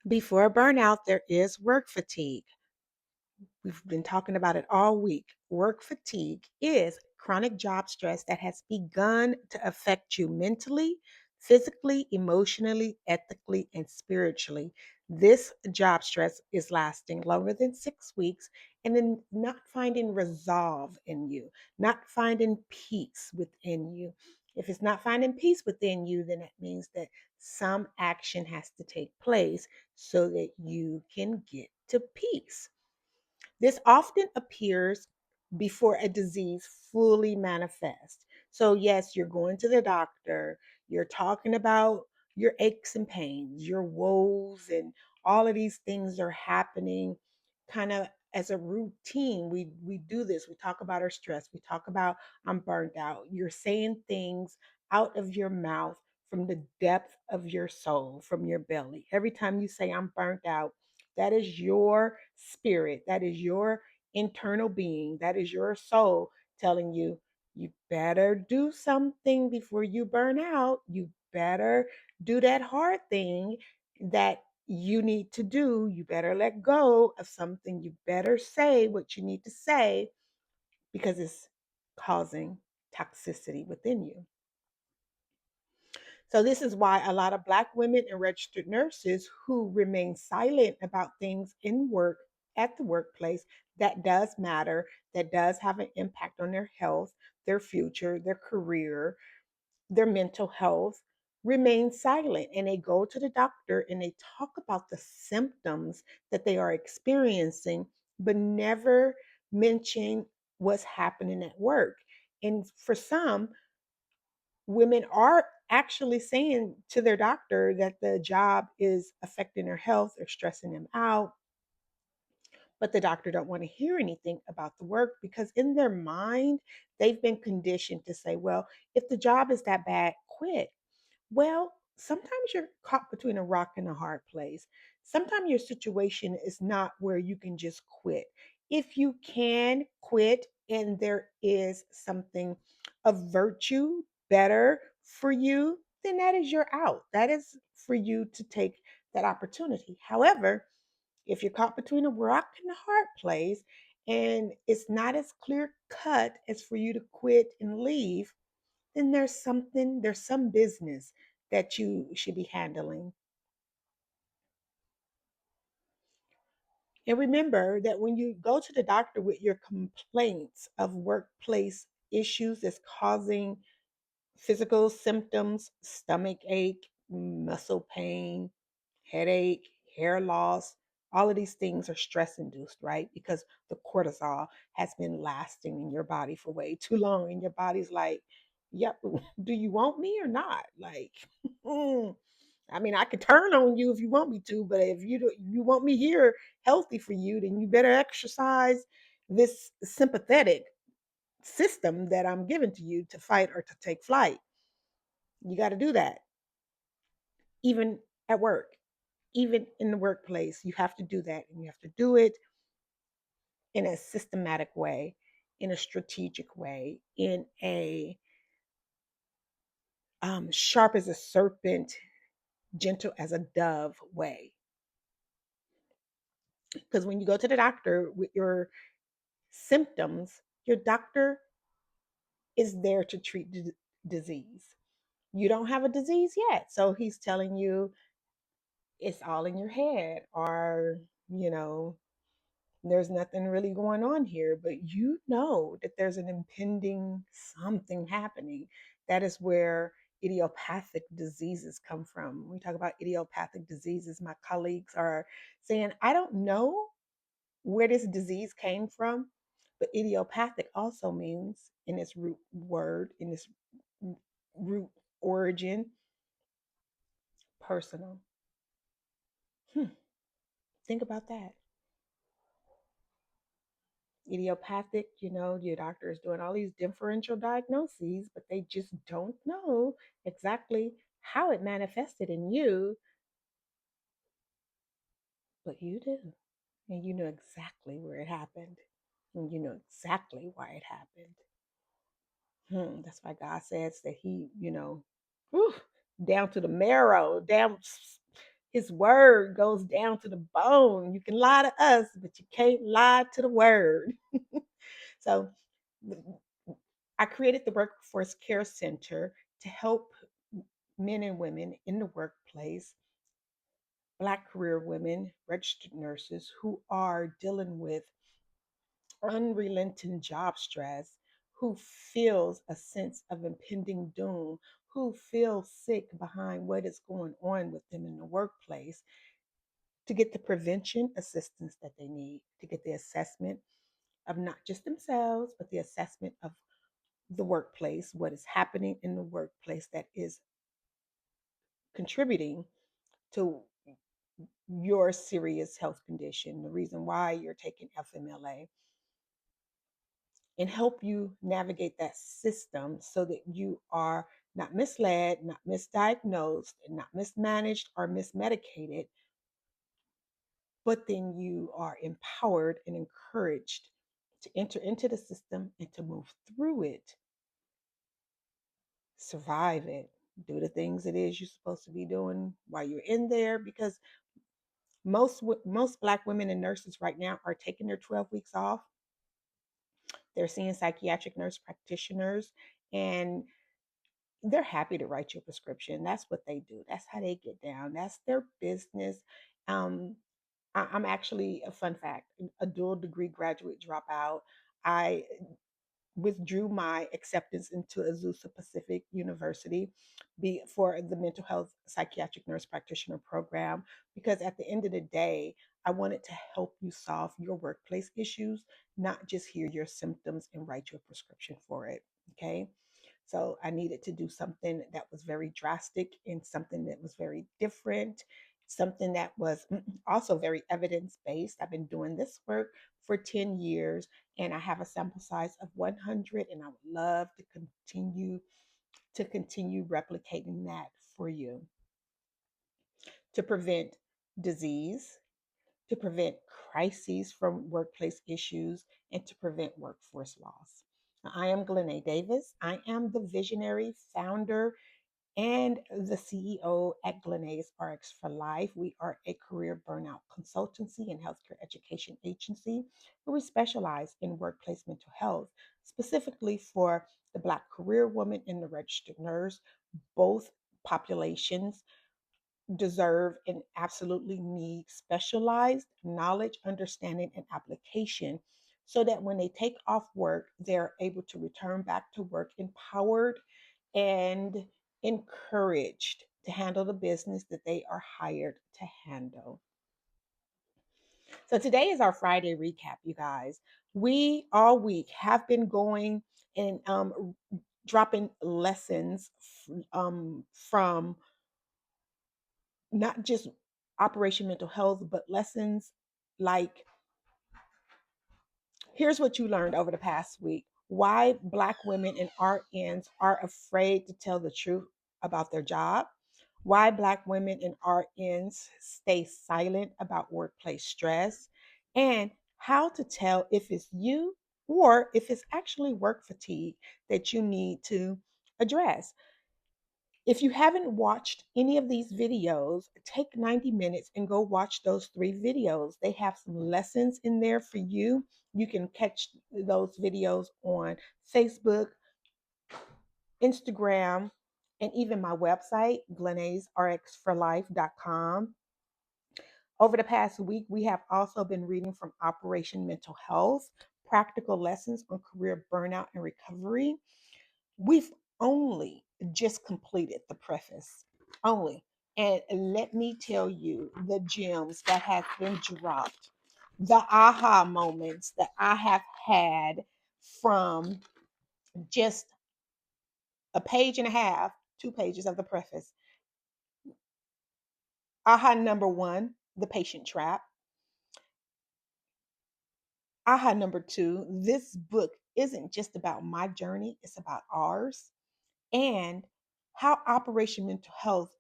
Before burnout, there is work fatigue. We've been talking about it all week. Work fatigue is chronic job stress that has begun to affect you mentally, physically, emotionally, ethically, and spiritually. This job stress is lasting longer than 6 weeks and then not finding resolve in you, not finding peace within you. If it's not finding peace within you, then that means that some action has to take place so that you can get to peace. This often appears before a disease fully manifests. So, yes, you're going to the doctor, you're talking about your aches and pains, your woes, and all of these things are happening kind of as a routine. We do this. We talk about our stress. We talk about I'm burnt out. You're saying things out of your mouth from the depth of your soul, from your belly. Every time you say I'm burnt out, that is your spirit. That is your internal being. That is your soul telling you, you better do something before you burn out. You better do that hard thing that you need to do. You better let go of something. You better say what you need to say because it's causing toxicity within you. So, this is why a lot of Black women and registered nurses who remain silent about things in work, at the workplace, that does matter, that does have an impact on their health, their future, their career, their mental health, remain silent. And they go to the doctor and they talk about the symptoms that they are experiencing, but never mention what's happening at work. And for some, women are actually saying to their doctor that the job is affecting their health or stressing them out, but the doctor don't want to hear anything about the work because in their mind they've been conditioned to say, well, if the job is that bad, quit. Well, sometimes you're caught between a rock and a hard place. Sometimes your situation is not where you can just quit. If you can quit and there is something of virtue better for you, then that is your out. That is for you to take that opportunity. However, if you're caught between a rock and a hard place and it's not as clear cut as for you to quit and leave, then there's some business that you should be handling. And remember that when you go to the doctor with your complaints of workplace issues that's causing physical symptoms, stomach ache, muscle pain, headache, hair loss, all of these things are stress induced, right? Because the cortisol has been lasting in your body for way too long. And your body's like, yep, do you want me or not? Like, I mean, I could turn on you if you want me to, but if you want me here healthy for you, then you better exercise this sympathetic system that I'm giving to you to fight or to take flight. You got to do that, even at work, even in the workplace. You have to do that, and you have to do it in a systematic way, in a strategic way, in a sharp as a serpent, gentle as a dove way. Because when you go to the doctor with your symptoms, your doctor is there to treat disease. You don't have a disease yet. So he's telling you it's all in your head, or, you know, there's nothing really going on here, but you know that there's an impending something happening. That is where idiopathic diseases come from. When we talk about idiopathic diseases, my colleagues are saying, I don't know where this disease came from, but idiopathic also means in its root word, in its root origin, personal. Hmm. Think about that. Idiopathic, your doctor is doing all these differential diagnoses, but they just don't know exactly how it manifested in you, but you do. And you know exactly where it happened, and you know exactly why it happened. That's why God says that He, whew, down to the marrow, down. His word goes down to the bone. You can lie to us, but you can't lie to the word. So I created the Workforce Care Center to help men and women in the workplace, Black career women, registered nurses who are dealing with unrelenting job stress, who feels a sense of impending doom, who feels sick behind what is going on with them in the workplace, to get the prevention assistance that they need, to get the assessment of not just themselves, but the assessment of the workplace, what is happening in the workplace that is contributing to your serious health condition, the reason why you're taking FMLA, and help you navigate that system so that you are not misled, not misdiagnosed, and not mismanaged or mismedicated, but then you are empowered and encouraged to enter into the system and to move through it, survive it, do the things it is you're supposed to be doing while you're in there. Because most Black women and nurses right now are taking their 12 weeks off. They're seeing psychiatric nurse practitioners, and they're happy to write you a prescription. That's what they do. That's how they get down. That's their business. Um, I'm actually, a fun fact, a dual degree graduate dropout. I withdrew my acceptance into Azusa Pacific University for the mental health psychiatric nurse practitioner program, because at the end of the day, I wanted to help you solve your workplace issues, not just hear your symptoms and write you a prescription for it. Okay. So I needed to do something that was very drastic and something that was very different, something that was also very evidence based. I've been doing this work for 10 years, and I have a sample size of 100, and I would love to continue replicating that for you, to prevent disease, to prevent crises from workplace issues, and to prevent workforce loss. Now, I am Glenee Davis. I am the visionary founder and the CEO at Glenee's RX for Life. We are a career burnout consultancy and healthcare education agency where we specialize in workplace mental health, specifically for the Black career woman and the registered nurse. Both populations deserve and absolutely need specialized knowledge, understanding, and application so that when they take off work, they're able to return back to work empowered and encouraged to handle the business that they are hired to handle. So today is our Friday recap, you guys. We all week have been going and dropping lessons from not just Operation Mental Health, but lessons like, here's what you learned over the past week: why Black women and RNs are afraid to tell the truth about their job, why Black women and RNs stay silent about workplace stress, and how to tell if it's you or if it's actually work fatigue that you need to address. If you haven't watched any of these videos, take 90 minutes and go watch those 3 videos. They have some lessons in there for you. You can catch those videos on Facebook, Instagram, and even my website, glenaysrxforlife.com. Over the past week, we have also been reading from Operation Mental Health, practical lessons on career burnout and recovery. We've only just completed the preface, only. And let me tell you the gems that have been dropped, the aha moments that I have had from just a page and a half, 2 pages of the preface. Aha number one, the patient trap. Aha number two, this book isn't just about my journey, it's about ours. And how Operation Mental Health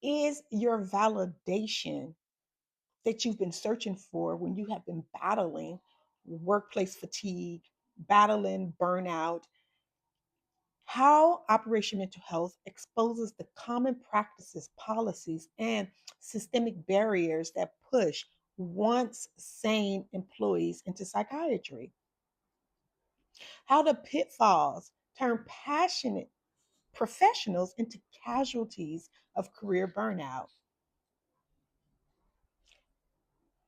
is your validation that you've been searching for when you have been battling workplace fatigue, battling burnout, How Operation Mental Health exposes the common practices, policies, and systemic barriers that push once sane employees into psychiatry. How the pitfalls turn passionate professionals into casualties of career burnout.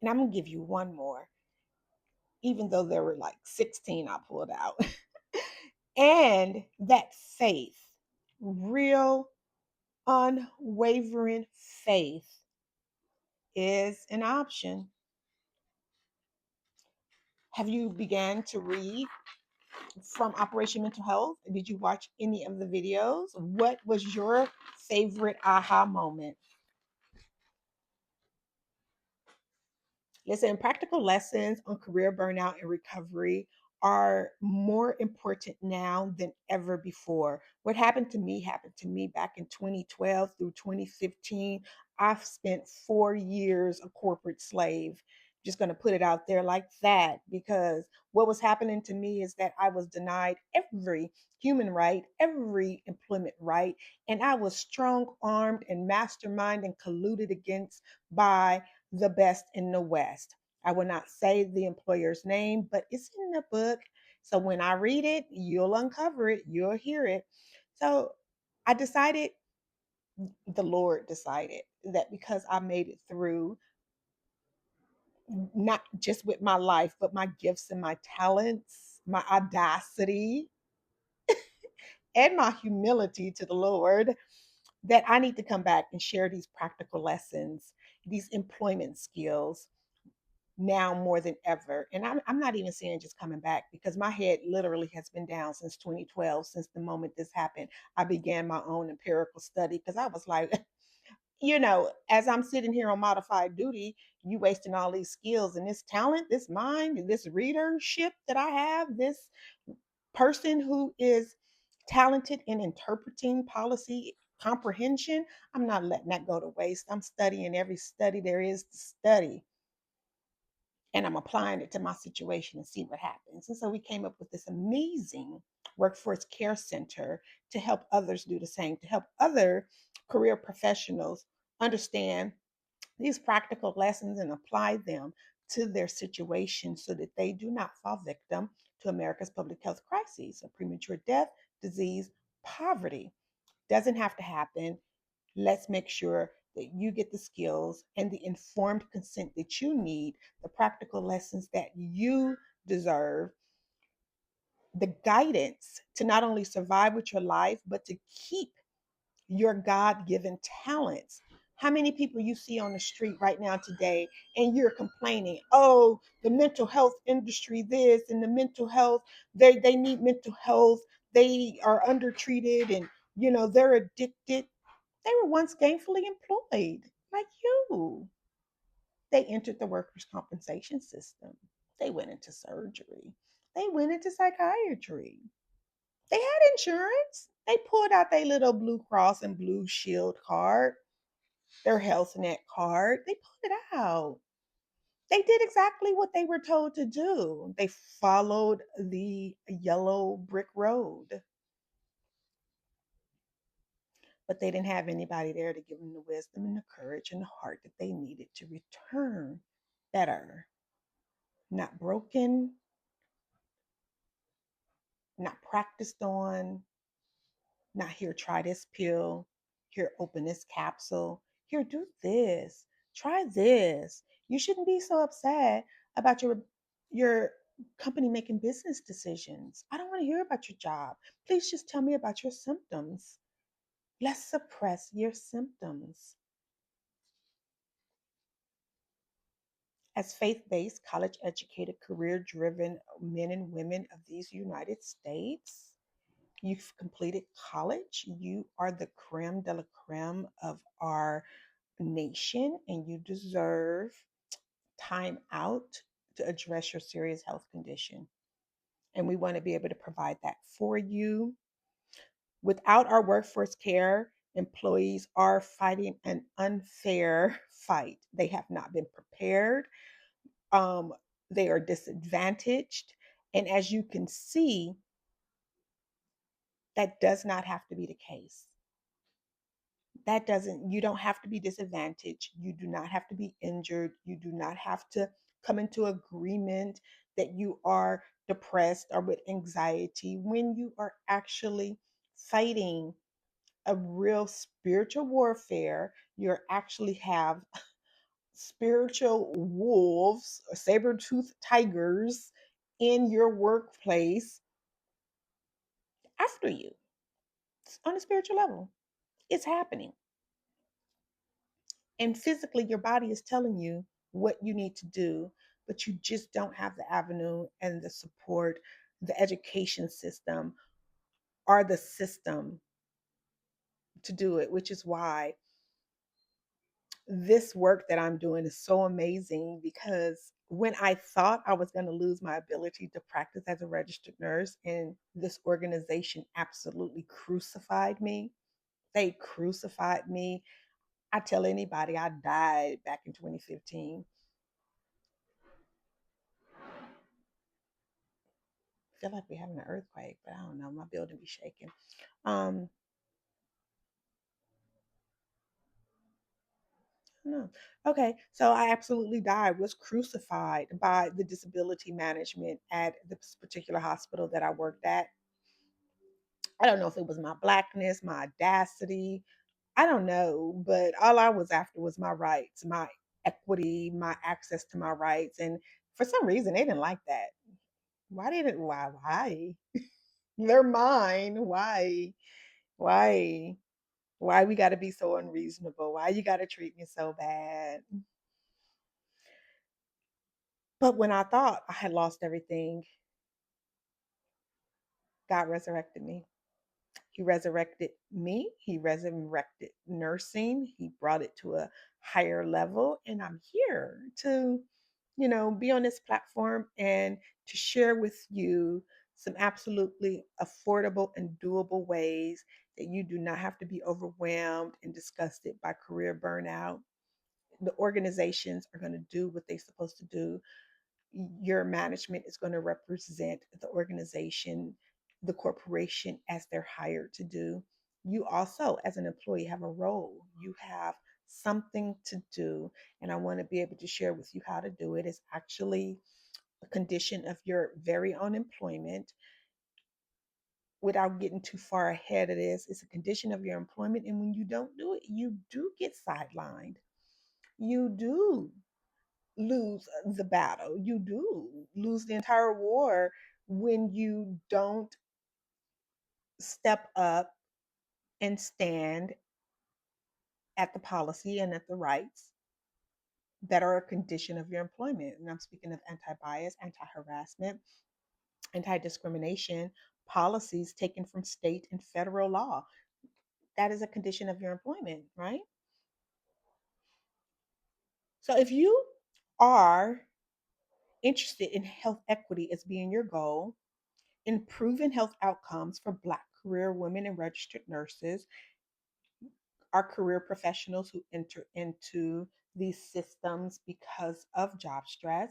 And I'm going to give you one more, even though there were like 16 I pulled out. And that faith, real, unwavering faith, is an option. Have you began to read from Operation Mental Health? Did you watch any of the videos? What was your favorite aha moment? Listen, practical lessons on career burnout and recovery are more important now than ever before. What happened to me back in 2012 through 2015. I've spent 4 years a corporate slave. Just going to put it out there like that because what was happening to me is that I was denied every human right, every employment right, and I was strong armed and masterminded and colluded against by the best in the West. I will not say the employer's name, but it's in the book. So when I read it, you'll uncover it, you'll hear it. So I decided, the Lord decided that because I made it through, not just with my life, but my gifts and my talents, my audacity, and my humility to the Lord, that I need to come back and share these practical lessons, these employment skills now more than ever. And I'm not even saying just coming back because my head literally has been down since 2012, since the moment this happened. I began my own empirical study because I was like, as I'm sitting here on modified duty, you wasting all these skills and this talent, this mind, and this readership that I have, this person who is talented in interpreting policy comprehension. I'm not letting that go to waste. I'm studying every study there is to study and I'm applying it to my situation and see what happens. And so we came up with this amazing workforce care center to help others do the same, to help other career professionals understand these practical lessons and apply them to their situation so that they do not fall victim to America's public health crises of premature death, disease, poverty. Doesn't have to happen. Let's make sure that you get the skills and the informed consent that you need, the practical lessons that you deserve, the guidance to not only survive with your life, but to keep your God given talents. How many people you see on the street right now today, and you're complaining, oh, the mental health industry, this and the mental health, they need mental health, they are undertreated, and they're addicted. They were once gainfully employed, like you. They entered the workers' compensation system. They went into surgery. They went into psychiatry. They had insurance. They pulled out their little Blue Cross and Blue Shield card, their Health Net card. They pulled it out. They did exactly what they were told to do. They followed the yellow brick road, but they didn't have anybody there to give them the wisdom and the courage and the heart that they needed to return better, not broken, not practiced on, not here, try this pill, here, open this capsule, here, do this, try this. You shouldn't be so upset about your company making business decisions. I don't want to hear about your job. Please just tell me about your symptoms. Let's suppress your symptoms. As faith based, college educated, career driven men and women of these United States, you've completed college. You are the creme de la creme of our nation, and you deserve time out to address your serious health condition. And we want to be able to provide that for you. Without our workforce care, employees are fighting an unfair fight. They have not been prepared, um, they are disadvantaged. And as you can see, That does not have to be the case. That doesn't, you don't have to be disadvantaged. You do not have to be injured. You do not have to come into agreement that you are depressed or with anxiety when you are actually fighting a real spiritual warfare. You actually have spiritual wolves or saber-toothed tigers in your workplace after you on a spiritual level. It's happening. And physically, your body is telling you what you need to do, but you just don't have the avenue and the support, the education system, or the system to do it, which is why this work that I'm doing is so amazing because when I thought I was going to lose my ability to practice as a registered nurse, and this organization absolutely crucified me, they crucified me. I tell anybody I died back in 2015. I feel like we're having an earthquake, but I don't know. My building be shaking. Um, no. Okay, so I absolutely died, was crucified by the disability management at this particular hospital that I worked at. I don't know if it was my blackness, my audacity. I don't know, but all I was after was my rights, my equity, my access to my rights. And for some reason, they didn't like that. Why? They're mine. Why? Why? Why we got to be so unreasonable? Why you got to treat me so bad? But when I thought I had lost everything, God resurrected me. He resurrected me. He resurrected nursing. He brought it to a higher level. And I'm here to, be on this platform and to share with you some absolutely affordable and doable ways that you do not have to be overwhelmed and disgusted by career burnout. The organizations are going to do what they're supposed to do. Your management is going to represent the organization, the corporation as they're hired to do. You also, as an employee, have a role. You have something to do. And I want to be able to share with you how to do it. It's actually a condition of your very own employment. Without getting too far ahead of this, it's a condition of your employment. And when you don't do it, you do get sidelined. You do lose the battle. You do lose the entire war when you don't step up and stand at the policy and at the rights that are a condition of your employment. And I'm speaking of anti bias, anti harassment, anti discrimination policies taken from state and federal law. That is a condition of your employment, right? So if you are interested in health equity as being your goal, improving health outcomes for Black career women and registered nurses, are career professionals who enter into these systems because of job stress,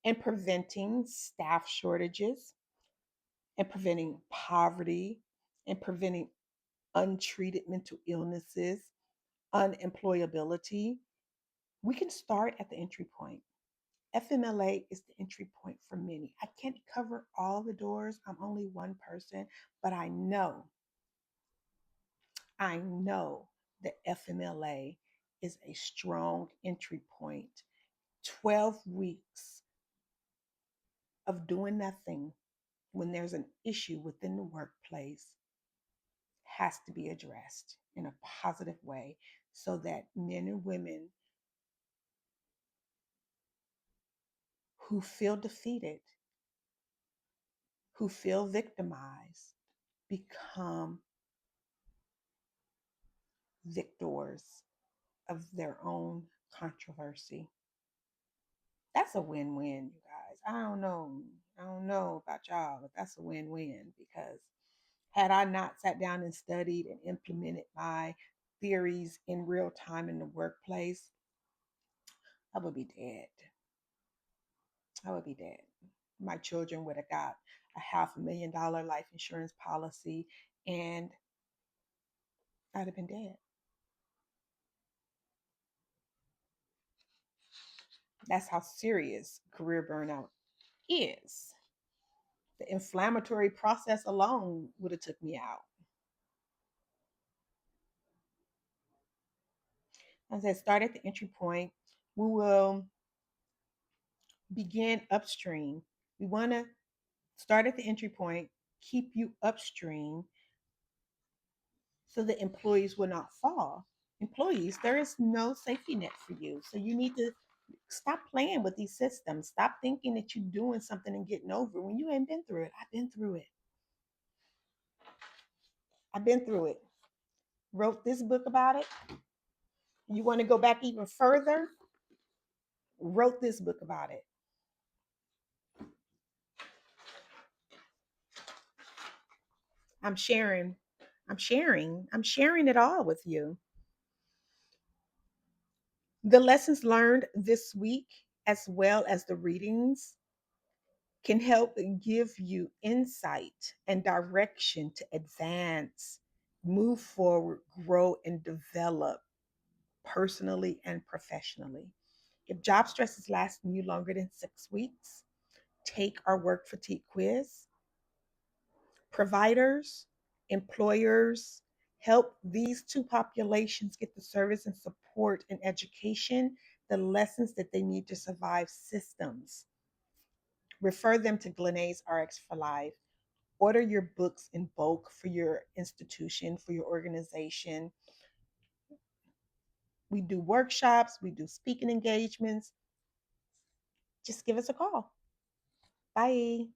and preventing staff shortages, and preventing poverty, and preventing untreated mental illnesses, unemployability. We can start at the entry point. FMLA is the entry point for many. I can't cover all the doors. I'm only one person, but I know that FMLA is a strong entry point. 12 weeks of doing nothing when there's an issue within the workplace has to be addressed in a positive way so that men and women who feel defeated, who feel victimized, become victors of their own controversy. That's a win-win, you guys. I don't know about y'all, but that's a win-win because had I not sat down and studied and implemented my theories in real time in the workplace, I would be dead. I would be dead. My children would have got a $500,000 life insurance policy and I'd have been dead. That's how serious career burnout is. The inflammatory process alone would have took me out. As I start at the entry point, we will begin upstream. We want to start at the entry point, keep you upstream so that employees will not fall. Employees, there is no safety net for you. So you need to stop playing with these systems. Stop thinking that you're doing something and getting over it when you ain't been through it. I've been through it. I've been through it. Wrote this book about it. You want to go back even further? Wrote this book about it. I'm sharing. I'm sharing it all with you. The lessons learned this week, as well as the readings, can help give you insight and direction to advance, move forward, grow, and develop personally and professionally. If job stress is lasting you longer than 6 weeks, take our work fatigue quiz. Providers, employers, help these two populations get the service and support and education, the lessons that they need to survive systems. Refer them to Glenae's RX for Life. Order your books in bulk for your institution, for your organization. We do workshops, we do speaking engagements. Just give us a call. Bye.